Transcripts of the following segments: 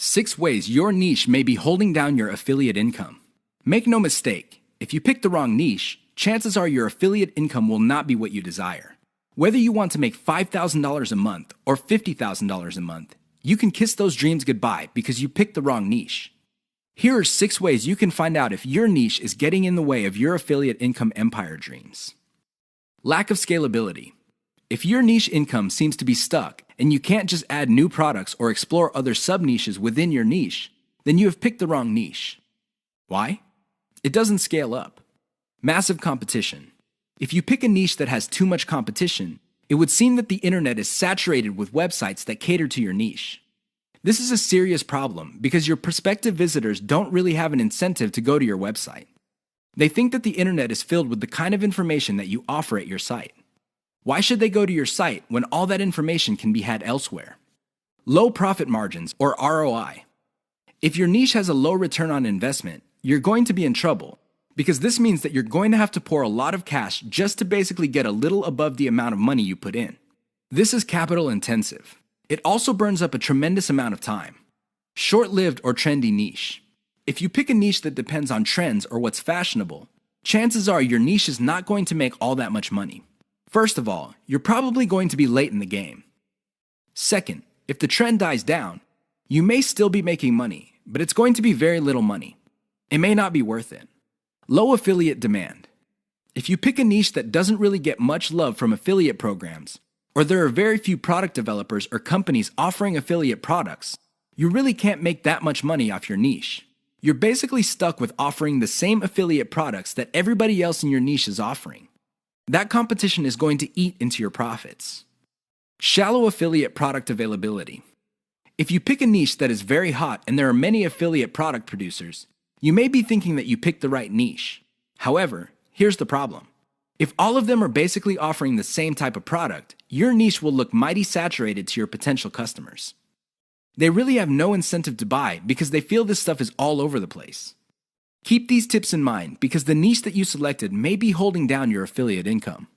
6 ways your niche may be holding down your affiliate income. Make no mistake, if you pick the wrong niche, chances are your affiliate income will not be what you desire. Whether you want to make $5,000 a month or $50,000 a month, you can kiss those dreams goodbye because you picked the wrong niche. Here are 6 ways you can find out if your niche is getting in the way of your affiliate income empire dreams. Lack of scalability. If your niche income seems to be stuck and you can't just add new products or explore other sub-niches within your niche, then you have picked the wrong niche. Why? It doesn't scale up. Massive competition. If you pick a niche that has too much competition, it would seem that the internet is saturated with websites that cater to your niche. This is a serious problem because your prospective visitors don't really have an incentive to go to your website. They think that the internet is filled with the kind of information that you offer at your site. Why should they go to your site when all that information can be had elsewhere? Low profit margins, or ROI. If your niche has a low return on investment, you're going to be in trouble because this means that you're going to have to pour a lot of cash just to basically get a little above the amount of money you put in. This is capital intensive. It also burns up a tremendous amount of time. Short-lived or trendy niche. If you pick a niche that depends on trends or what's fashionable, chances are your niche is not going to make all that much money. First of all, you're probably going to be late in the game. Second, if the trend dies down, you may still be making money, but it's going to be very little money. It may not be worth it. Low affiliate demand. If you pick a niche that doesn't really get much love from affiliate programs, or there are very few product developers or companies offering affiliate products, you really can't make that much money off your niche. You're basically stuck with offering the same affiliate products that everybody else in your niche is offering. That competition is going to eat into your profits. Shallow affiliate product availability. If you pick a niche that is very hot and there are many affiliate product producers, you may be thinking that you picked the right niche. However, here's the problem. If all of them are basically offering the same type of product, your niche will look mighty saturated to your potential customers. They really have no incentive to buy because they feel this stuff is all over the place. Keep these tips in mind because the niche that you selected may be holding down your affiliate income.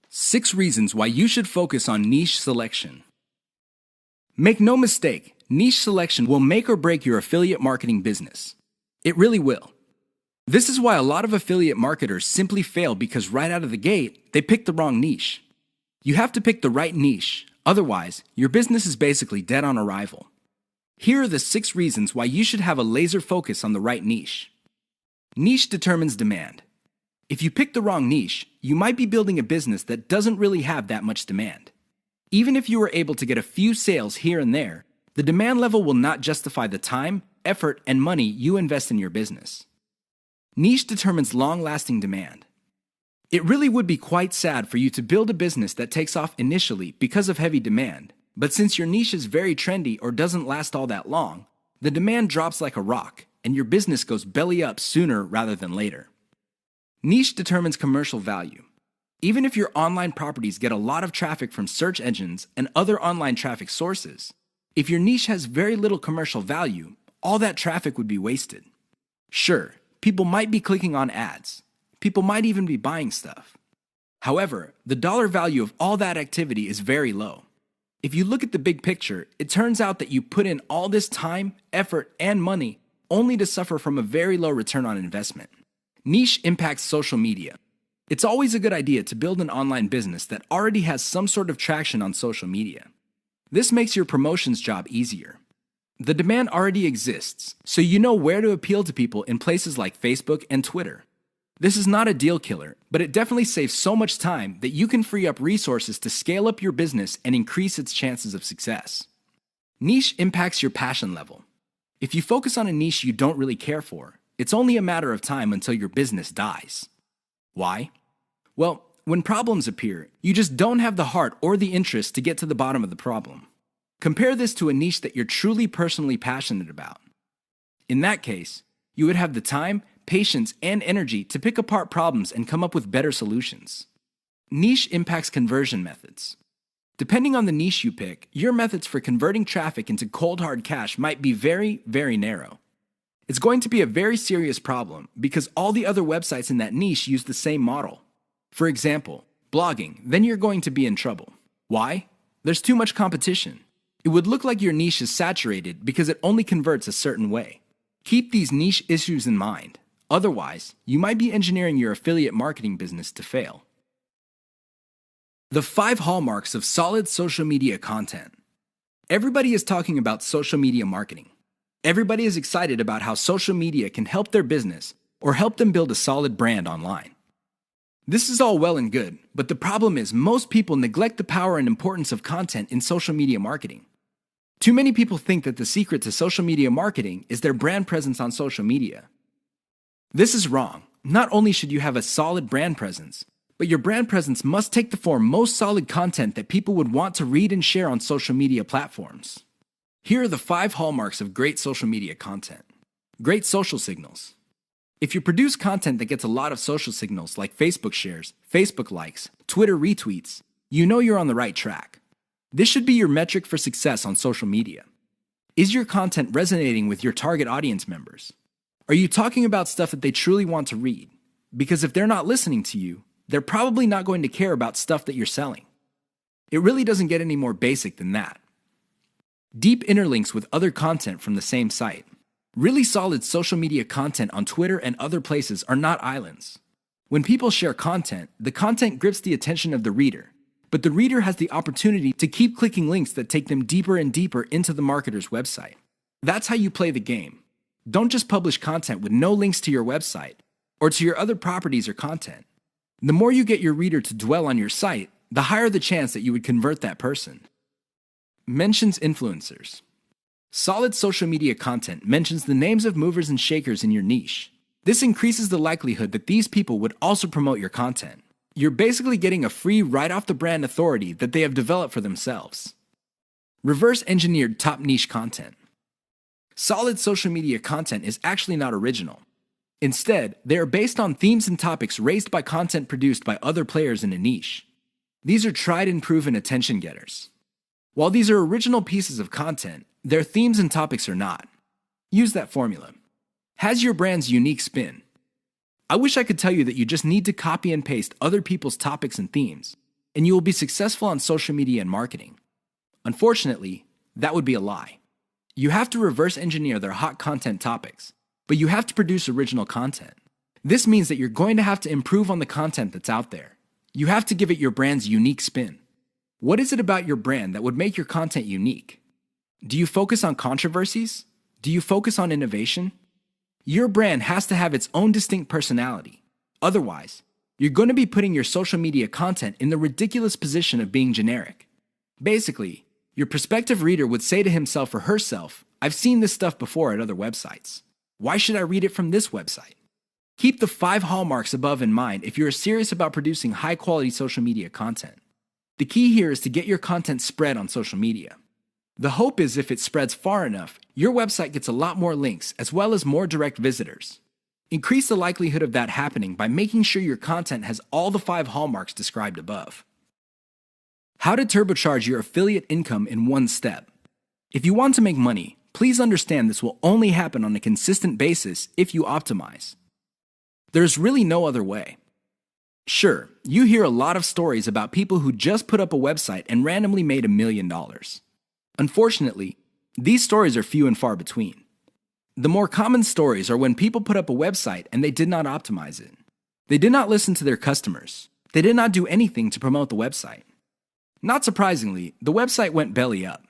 6 reasons why you should focus on niche selection. Make no mistake, niche selection will make or break your affiliate marketing business. It really will. This is why a lot of affiliate marketers simply fail because right out of the gate, they pick the wrong niche. You have to pick the right niche, otherwise, your business is basically dead on arrival. Here are the 6 reasons why you should have a laser focus on the right niche. Niche determines demand. If you pick the wrong niche, you might be building a business that doesn't really have that much demand. Even if you were able to get a few sales here and there, the demand level will not justify the time, effort, and money you invest in your business. Niche determines long-lasting demand. It really would be quite sad for you to build a business that takes off initially because of heavy demand, but since your niche is very trendy or doesn't last all that long, the demand drops like a rock, and your business goes belly up sooner rather than later. Niche determines commercial value. Even if your online properties get a lot of traffic from search engines and other online traffic sources, if your niche has very little commercial value, all that traffic would be wasted. Sure, people might be clicking on ads. People might even be buying stuff. However, the dollar value of all that activity is very low. If you look at the big picture, it turns out that you put in all this time, effort, and money only to suffer from a very low return on investment. Niche impacts social media. It's always a good idea to build an online business that already has some sort of traction on social media. This makes your promotions job easier. The demand already exists, so you know where to appeal to people in places like Facebook and Twitter. This is not a deal killer, but it definitely saves so much time that you can free up resources to scale up your business and increase its chances of success. Niche impacts your passion level. If you focus on a niche you don't really care for, it's only a matter of time until your business dies. Why? Well, when problems appear, you just don't have the heart or the interest to get to the bottom of the problem. Compare this to a niche that you're truly personally passionate about. In that case, you would have the time, patience, and energy to pick apart problems and come up with better solutions. Niche impacts conversion methods. Depending on the niche you pick, your methods for converting traffic into cold hard cash might be very, very narrow. It's going to be a very serious problem because all the other websites in that niche use the same model. For example, blogging, then you're going to be in trouble. Why? There's too much competition. It would look like your niche is saturated because it only converts a certain way. Keep these niche issues in mind. Otherwise, you might be engineering your affiliate marketing business to fail. The 5 hallmarks of solid social media content. Everybody is talking about social media marketing. Everybody is excited about how social media can help their business or help them build a solid brand online. This is all well and good, but the problem is most people neglect the power and importance of content in social media marketing. Too many people think that the secret to social media marketing is their brand presence on social media. This is wrong. Not only should you have a solid brand presence, but your brand presence must take the form most solid content that people would want to read and share on social media platforms. Here are the 5 hallmarks of great social media content. Great social signals. If you produce content that gets a lot of social signals like Facebook shares, Facebook likes, Twitter retweets, you know you're on the right track. This should be your metric for success on social media. Is your content resonating with your target audience members? Are you talking about stuff that they truly want to read? Because if they're not listening to you, they're probably not going to care about stuff that you're selling. It really doesn't get any more basic than that. Deep interlinks with other content from the same site. Really solid social media content on Twitter and other places are not islands. When people share content, the content grips the attention of the reader, but the reader has the opportunity to keep clicking links that take them deeper and deeper into the marketer's website. That's how you play the game. Don't just publish content with no links to your website or to your other properties or content. The more you get your reader to dwell on your site, the higher the chance that you would convert that person. Mentions influencers. Solid social media content mentions the names of movers and shakers in your niche. This increases the likelihood that these people would also promote your content. You're basically getting a free right-off-the-brand authority that they have developed for themselves. Reverse-engineered top niche content. Solid social media content is actually not original. Instead, they are based on themes and topics raised by content produced by other players in a niche. These are tried and proven attention getters. While these are original pieces of content, their themes and topics are not. Use that formula. Has your brand's unique spin. I wish I could tell you that you just need to copy and paste other people's topics and themes, and you will be successful on social media and marketing. Unfortunately, that would be a lie. You have to reverse engineer their hot content topics, but you have to produce original content. This means that you're going to have to improve on the content that's out there. You have to give it your brand's unique spin. What is it about your brand that would make your content unique? Do you focus on controversies? Do you focus on innovation? Your brand has to have its own distinct personality. Otherwise, you're going to be putting your social media content in the ridiculous position of being generic. Basically, your prospective reader would say to himself or herself, "I've seen this stuff before at other websites. Why should I read it from this website?" Keep the 5 hallmarks above in mind if you're serious about producing high-quality social media content. The key here is to get your content spread on social media. The hope is if it spreads far enough, your website gets a lot more links as well as more direct visitors. Increase the likelihood of that happening by making sure your content has all the 5 hallmarks described above. How to turbocharge your affiliate income in one step. If you want to make money, please understand this will only happen on a consistent basis if you optimize. There's really no other way. Sure, you hear a lot of stories about people who just put up a website and randomly made $1 million. Unfortunately, these stories are few and far between. The more common stories are when people put up a website and they did not optimize it. They did not listen to their customers. They did not do anything to promote the website. Not surprisingly, the website went belly up.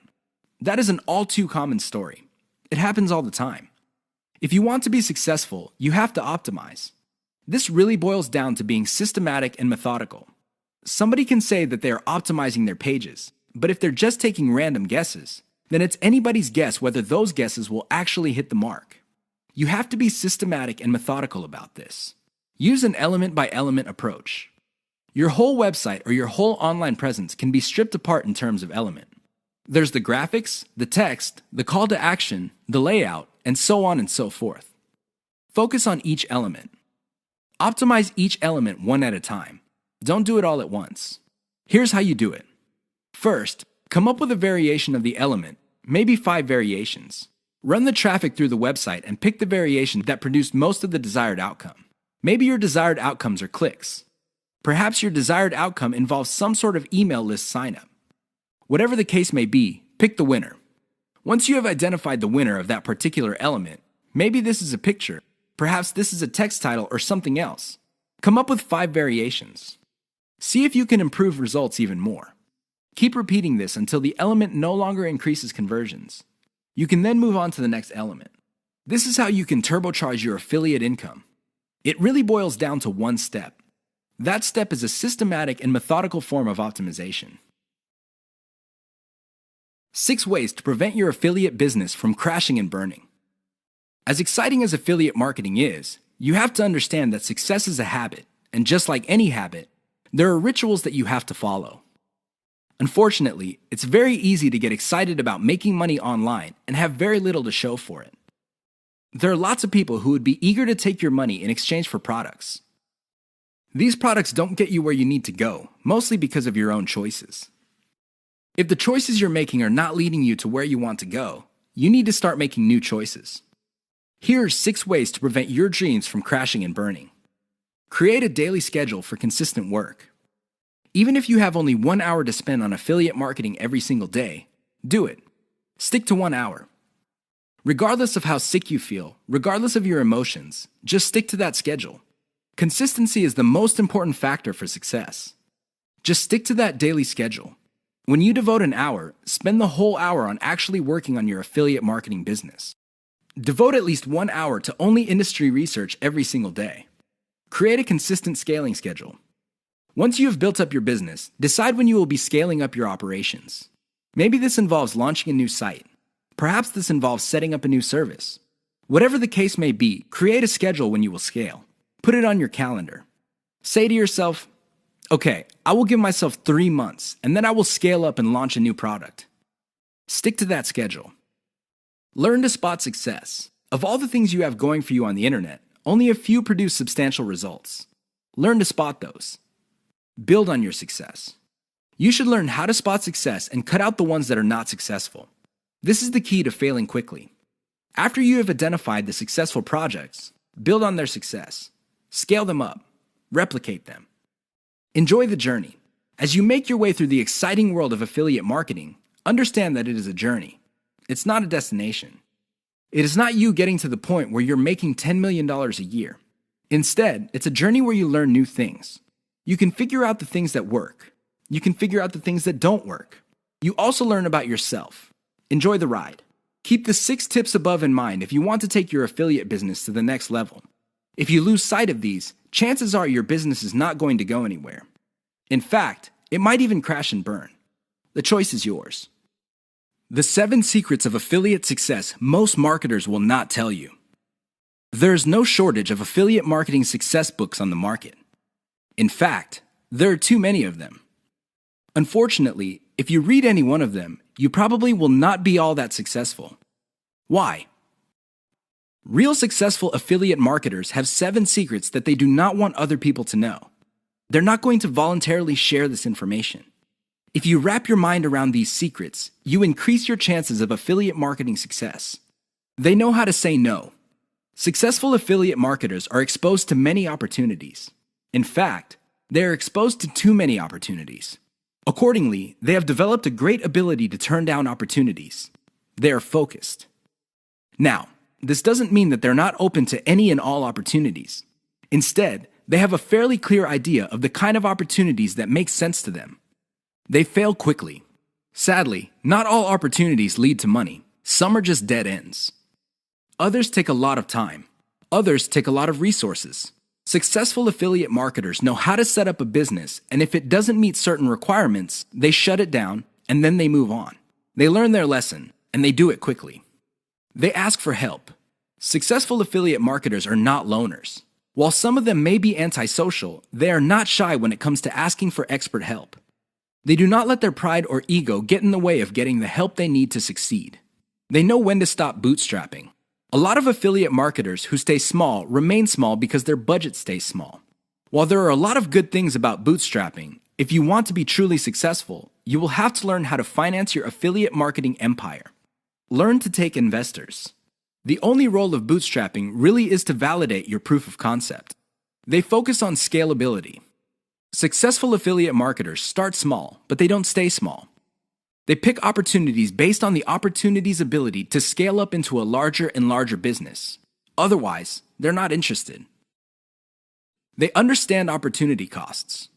That is an all too common story. It happens all the time. If you want to be successful, you have to optimize. This really boils down to being systematic and methodical. Somebody can say that they are optimizing their pages, but if they're just taking random guesses, then it's anybody's guess whether those guesses will actually hit the mark. You have to be systematic and methodical about this. Use an element-by-element approach. Your whole website or your whole online presence can be stripped apart in terms of element. There's the graphics, the text, the call to action, the layout, and so on and so forth. Focus on each element. Optimize each element one at a time. Don't do it all at once. Here's how you do it. First, come up with a variation of the element, maybe 5 variations. Run the traffic through the website and pick the variation that produced most of the desired outcome. Maybe your desired outcomes are clicks. Perhaps your desired outcome involves some sort of email list signup. Whatever the case may be, Pick the winner. Once you have identified the winner of that particular element, maybe this is a picture, perhaps this is a text title or something else. Come up with 5 variations. See if you can improve results even more. Keep repeating this until the element no longer increases conversions. You can then move on to the next element. This is how you can turbocharge your affiliate income. It really boils down to one step. That step is a systematic and methodical form of optimization. 6 ways to prevent your affiliate business from crashing and burning. As exciting as affiliate marketing is, you have to understand that success is a habit, and just like any habit, there are rituals that you have to follow. Unfortunately, it's very easy to get excited about making money online and have very little to show for it. There are lots of people who would be eager to take your money in exchange for products. These products don't get you where you need to go, mostly because of your own choices. If the choices you're making are not leading you to where you want to go, you need to start making new choices. Here are 6 ways to prevent your dreams from crashing and burning. Create a daily schedule for consistent work. Even if you have only 1 hour to spend on affiliate marketing every single day, do it. Stick to 1 hour. Regardless of how sick you feel, regardless of your emotions, just stick to that schedule. Consistency is the most important factor for success. Just stick to that daily schedule. When you devote an hour, spend the whole hour on actually working on your affiliate marketing business. Devote at least 1 hour to only industry research every single day. Create a consistent scaling schedule. Once you have built up your business, decide when you will be scaling up your operations. Maybe this involves launching a new site. Perhaps this involves setting up a new service. Whatever the case may be, create a schedule when you will scale. Put it on your calendar. Say to yourself, okay, I will give myself 3 months, and then I will scale up and launch a new product. Stick to that schedule. Learn to spot success. Of all the things you have going for you on the internet, only a few produce substantial results. Learn to spot those. Build on your success. You should learn how to spot success and cut out the ones that are not successful. This is the key to failing quickly. After you have identified the successful projects, build on their success. Scale them up. Replicate them. Enjoy the journey. As you make your way through the exciting world of affiliate marketing, understand that it is a journey. It's not a destination. It is not you getting to the point where you're making $10 million a year. Instead, it's a journey where you learn new things. You can figure out the things that work. You can figure out the things that don't work. You also learn about yourself. Enjoy the ride. Keep the 6 tips above in mind if you want to take your affiliate business to the next level. If you lose sight of these, chances are your business is not going to go anywhere. In fact, it might even crash and burn. The choice is yours. The 7 secrets of affiliate success most marketers will not tell you. There is no shortage of affiliate marketing success books on the market. In fact, there are too many of them. Unfortunately, if you read any one of them, you probably will not be all that successful. Why? Real successful affiliate marketers have 7 secrets that they do not want other people to know. They're not going to voluntarily share this information. If you wrap your mind around these secrets, you increase your chances of affiliate marketing success. They know how to say no. Successful affiliate marketers are exposed to many opportunities. In fact, they are exposed to too many opportunities. Accordingly, they have developed a great ability to turn down opportunities. They are focused. Now, this doesn't mean that they're not open to any and all opportunities. Instead, they have a fairly clear idea of the kind of opportunities that make sense to them. They fail quickly. Sadly, not all opportunities lead to money. Some are just dead ends. Others take a lot of time. Others take a lot of resources. Successful affiliate marketers know how to set up a business, and if it doesn't meet certain requirements, they shut it down, and then they move on. They learn their lesson, and they do it quickly. They ask for help. Successful affiliate marketers are not loners. While some of them may be antisocial, they are not shy when it comes to asking for expert help. They do not let their pride or ego get in the way of getting the help they need to succeed. They know when to stop bootstrapping. A lot of affiliate marketers who stay small remain small because their budget stays small. While there are a lot of good things about bootstrapping, if you want to be truly successful, you will have to learn how to finance your affiliate marketing empire. Learn to take investors. The only role of bootstrapping really is to validate your proof of concept. They focus on scalability. Successful affiliate marketers start small, but they don't stay small. They pick opportunities based on the opportunity's ability to scale up into a larger and larger business. Otherwise, they're not interested. They understand opportunity costs.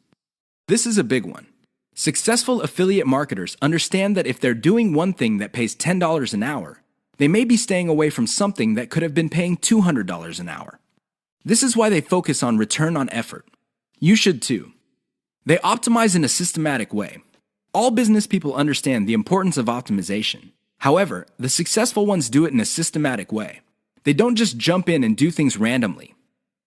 This is a big one. Successful affiliate marketers understand that if they're doing one thing that pays $10 an hour, they may be staying away from something that could have been paying $200 an hour. This is why they focus on return on effort. You should too. They optimize in a systematic way. All business people understand the importance of optimization. However, the successful ones do it in a systematic way. They don't just jump in and do things randomly.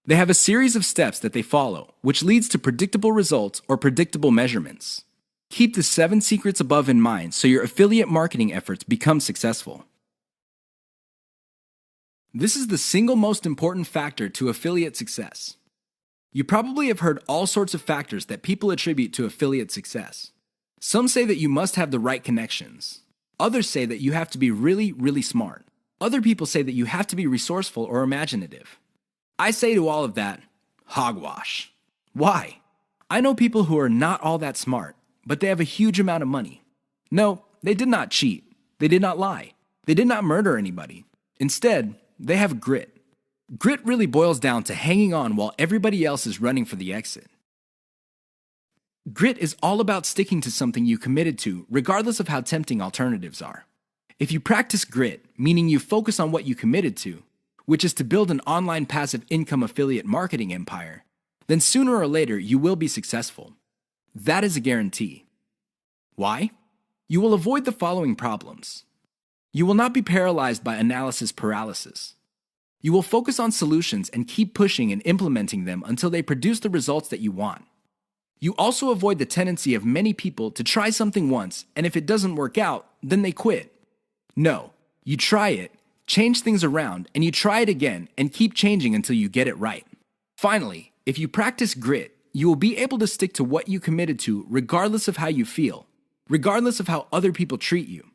They have a series of steps that they follow, which leads to predictable results or predictable measurements. Keep the 7 secrets above in mind so your affiliate marketing efforts become successful. This is the single most important factor to affiliate success. You probably have heard all sorts of factors that people attribute to affiliate success. Some say that you must have the right connections. Others say that you have to be really, really smart. Other people say that you have to be resourceful or imaginative. I say to all of that, hogwash. Why? I know people who are not all that smart, but they have a huge amount of money. No, they did not cheat. They did not lie. They did not murder anybody. Instead, they have grit. Grit really boils down to hanging on while everybody else is running for the exit. Grit is all about sticking to something you committed to, regardless of how tempting alternatives are. If you practice grit, meaning you focus on what you committed to, which is to build an online passive income affiliate marketing empire, then sooner or later you will be successful. That is a guarantee. Why? You will avoid the following problems. You will not be paralyzed by analysis paralysis. You will focus on solutions and keep pushing and implementing them until they produce the results that you want. You also avoid the tendency of many people to try something once, and if it doesn't work out, then they quit. No, you try it, change things around, and you try it again and keep changing until you get it right. Finally, if you practice grit, you will be able to stick to what you committed to regardless of how you feel, regardless of how other people treat you.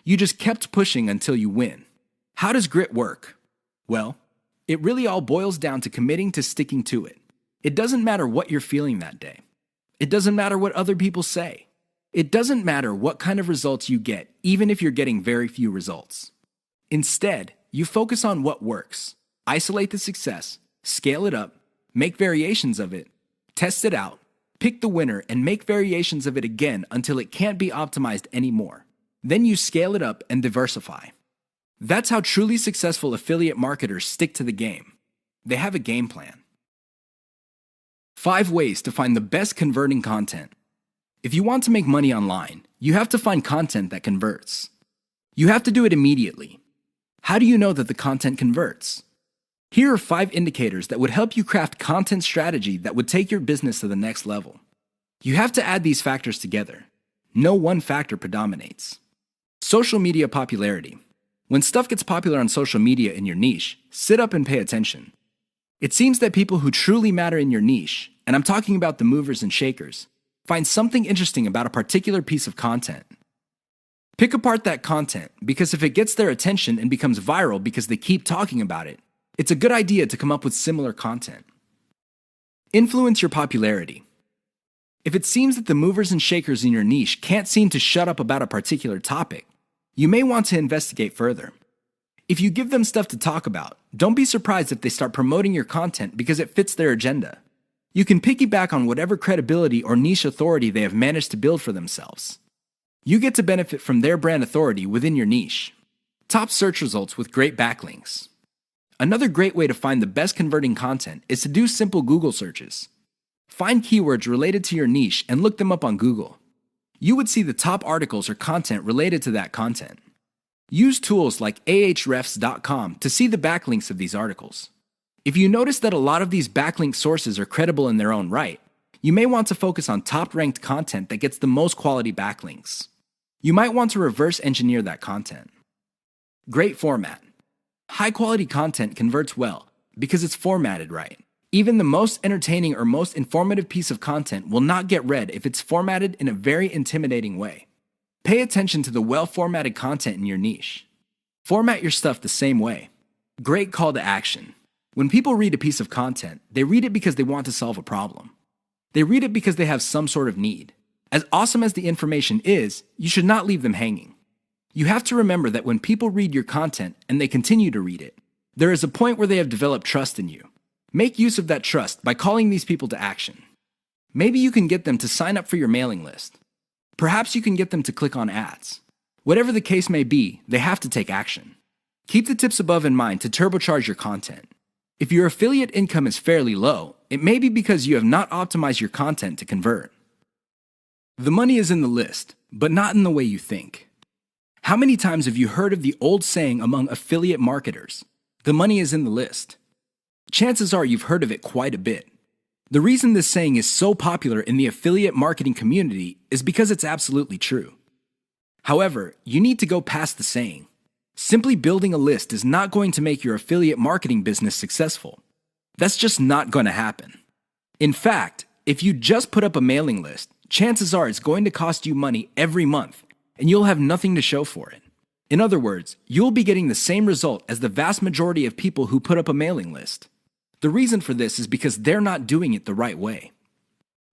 You just kept pushing until you win. How does grit work? Well, it really all boils down to committing to sticking to it. It doesn't matter what you're feeling that day. It doesn't matter what other people say. It doesn't matter what kind of results you get, even if you're getting very few results. Instead, you focus on what works. Isolate the success, scale it up, make variations of it, test it out, pick the winner, and make variations of it again until it can't be optimized anymore. Then you scale it up and diversify. That's how truly successful affiliate marketers stick to the game. They have a game plan. 5 ways to find the best converting content. If you want to make money online, you have to find content that converts. You have to do it immediately. How do you know that the content converts? Here are 5 indicators that would help you craft content strategy that would take your business to the next level. You have to add these factors together. No one factor predominates. Social media popularity. When stuff gets popular on social media in your niche, sit up and pay attention. It seems that people who truly matter in your niche, and I'm talking about the movers and shakers, find something interesting about a particular piece of content. Pick apart that content, because if it gets their attention and becomes viral because they keep talking about it, it's a good idea to come up with similar content. Influence your popularity. If it seems that the movers and shakers in your niche can't seem to shut up about a particular topic, you may want to investigate further. If you give them stuff to talk about, don't be surprised if they start promoting your content because it fits their agenda. You can piggyback on whatever credibility or niche authority they have managed to build for themselves. You get to benefit from their brand authority within your niche. Top search results with great backlinks. Another great way to find the best converting content is to do simple Google searches. Find keywords related to your niche and look them up on Google. You would see the top articles or content related to that content. Use tools like ahrefs.com to see the backlinks of these articles. If you notice that a lot of these backlink sources are credible in their own right, you may want to focus on top-ranked content that gets the most quality backlinks. You might want to reverse engineer that content. Great format. High-quality content converts well because it's formatted right. Even the most entertaining or most informative piece of content will not get read if it's formatted in a very intimidating way. Pay attention to the well-formatted content in your niche. Format your stuff the same way. Great call to action. When people read a piece of content, they read it because they want to solve a problem. They read it because they have some sort of need. As awesome as the information is, you should not leave them hanging. You have to remember that when people read your content and they continue to read it, there is a point where they have developed trust in you. Make use of that trust by calling these people to action. Maybe you can get them to sign up for your mailing list. Perhaps you can get them to click on ads. Whatever the case may be, they have to take action. Keep the tips above in mind to turbocharge your content. If your affiliate income is fairly low, it may be because you have not optimized your content to convert. The money is in the list, but not in the way you think. How many times have you heard of the old saying among affiliate marketers, "The money is in the list"? Chances are you've heard of it quite a bit. The reason this saying is so popular in the affiliate marketing community is because it's absolutely true. However, you need to go past the saying. Simply building a list is not going to make your affiliate marketing business successful. That's just not going to happen. In fact, if you just put up a mailing list, chances are it's going to cost you money every month, and you'll have nothing to show for it. In other words, you'll be getting the same result as the vast majority of people who put up a mailing list. The reason for this is because they're not doing it the right way.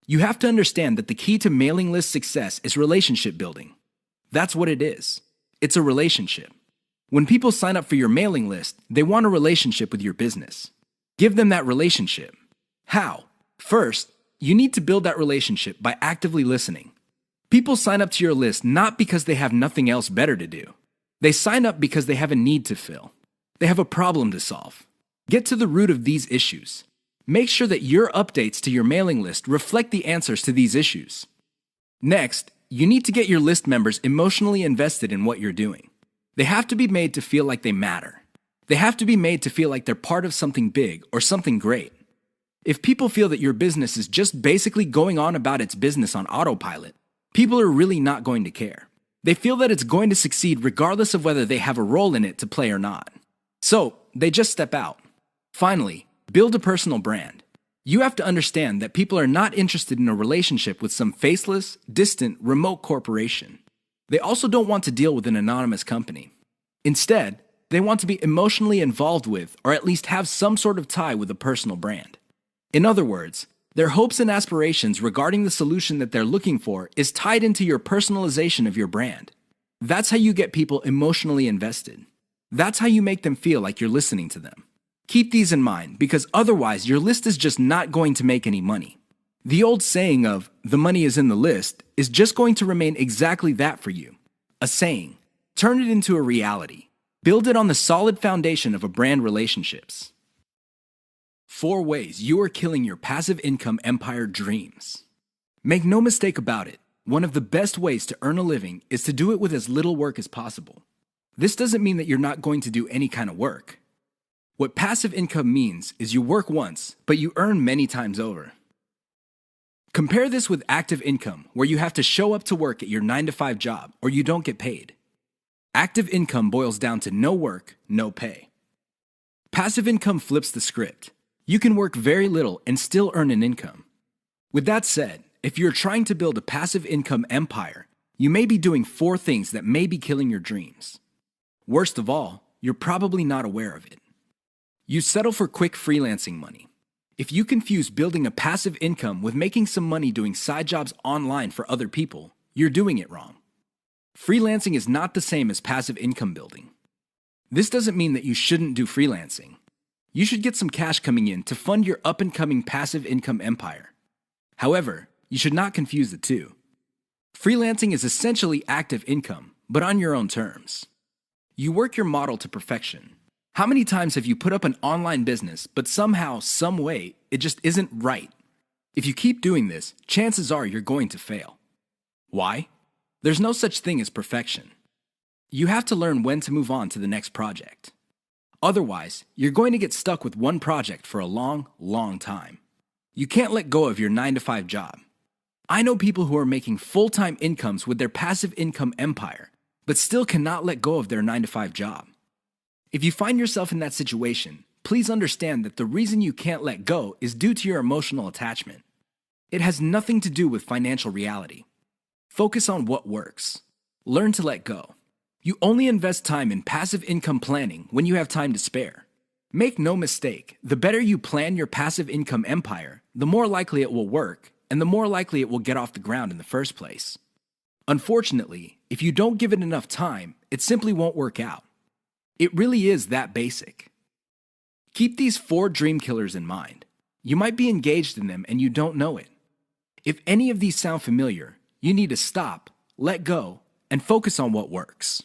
You have to understand that the key to mailing list success is relationship building. That's what it is. It's a relationship. When people sign up for your mailing list, they want a relationship with your business. Give them that relationship. How? First, you need to build that relationship by actively listening. People sign up to your list not because they have nothing else better to do. They sign up because they have a need to fill. They have a problem to solve. Get to the root of these issues. Make sure that your updates to your mailing list reflect the answers to these issues. Next, you need to get your list members emotionally invested in what you're doing. They have to be made to feel like they matter. They have to be made to feel like they're part of something big or something great. If people feel that your business is just basically going on about its business on autopilot, people are really not going to care. They feel that it's going to succeed regardless of whether they have a role in it to play or not. So, they just step out. Finally, build a personal brand. You have to understand that people are not interested in a relationship with some faceless, distant, remote corporation. They also don't want to deal with an anonymous company. Instead, they want to be emotionally involved with, or at least have some sort of tie with a personal brand. In other words, their hopes and aspirations regarding the solution that they're looking for is tied into your personalization of your brand. That's how you get people emotionally invested. That's how you make them feel like you're listening to them. Keep these in mind, because otherwise your list is just not going to make any money. The old saying of, "the money is in the list," is just going to remain exactly that for you. A saying. Turn it into a reality. Build it on the solid foundation of a brand relationships. 4 ways you are killing your passive income empire dreams. Make no mistake about it, one of the best ways to earn a living is to do it with as little work as possible. This doesn't mean that you're not going to do any kind of work. What passive income means is you work once, but you earn many times over. Compare this with active income, where you have to show up to work at your 9-to-5 job or you don't get paid. Active income boils down to no work, no pay. Passive income flips the script. You can work very little and still earn an income. With that said, if you're trying to build a passive income empire, you may be doing 4 things that may be killing your dreams. Worst of all, you're probably not aware of it. You settle for quick freelancing money. If you confuse building a passive income with making some money doing side jobs online for other people, you're doing it wrong. Freelancing is not the same as passive income building. This doesn't mean that you shouldn't do freelancing. You should get some cash coming in to fund your up-and-coming passive income empire. However, you should not confuse the two. Freelancing is essentially active income, but on your own terms. You work your model to perfection. How many times have you put up an online business, but somehow, some way, it just isn't right? If you keep doing this, chances are you're going to fail. Why? There's no such thing as perfection. You have to learn when to move on to the next project. Otherwise, you're going to get stuck with one project for a long, long time. You can't let go of your 9-to-5 job. I know people who are making full-time incomes with their passive income empire, but still cannot let go of their 9-to-5 job. If you find yourself in that situation, please understand that the reason you can't let go is due to your emotional attachment. It has nothing to do with financial reality. Focus on what works. Learn to let go. You only invest time in passive income planning when you have time to spare. Make no mistake, the better you plan your passive income empire, the more likely it will work, and the more likely it will get off the ground in the first place. Unfortunately, if you don't give it enough time, it simply won't work out. It really is that basic. Keep these 4 dream killers in mind. You might be engaged in them and you don't know it. If any of these sound familiar, you need to stop, let go, and focus on what works.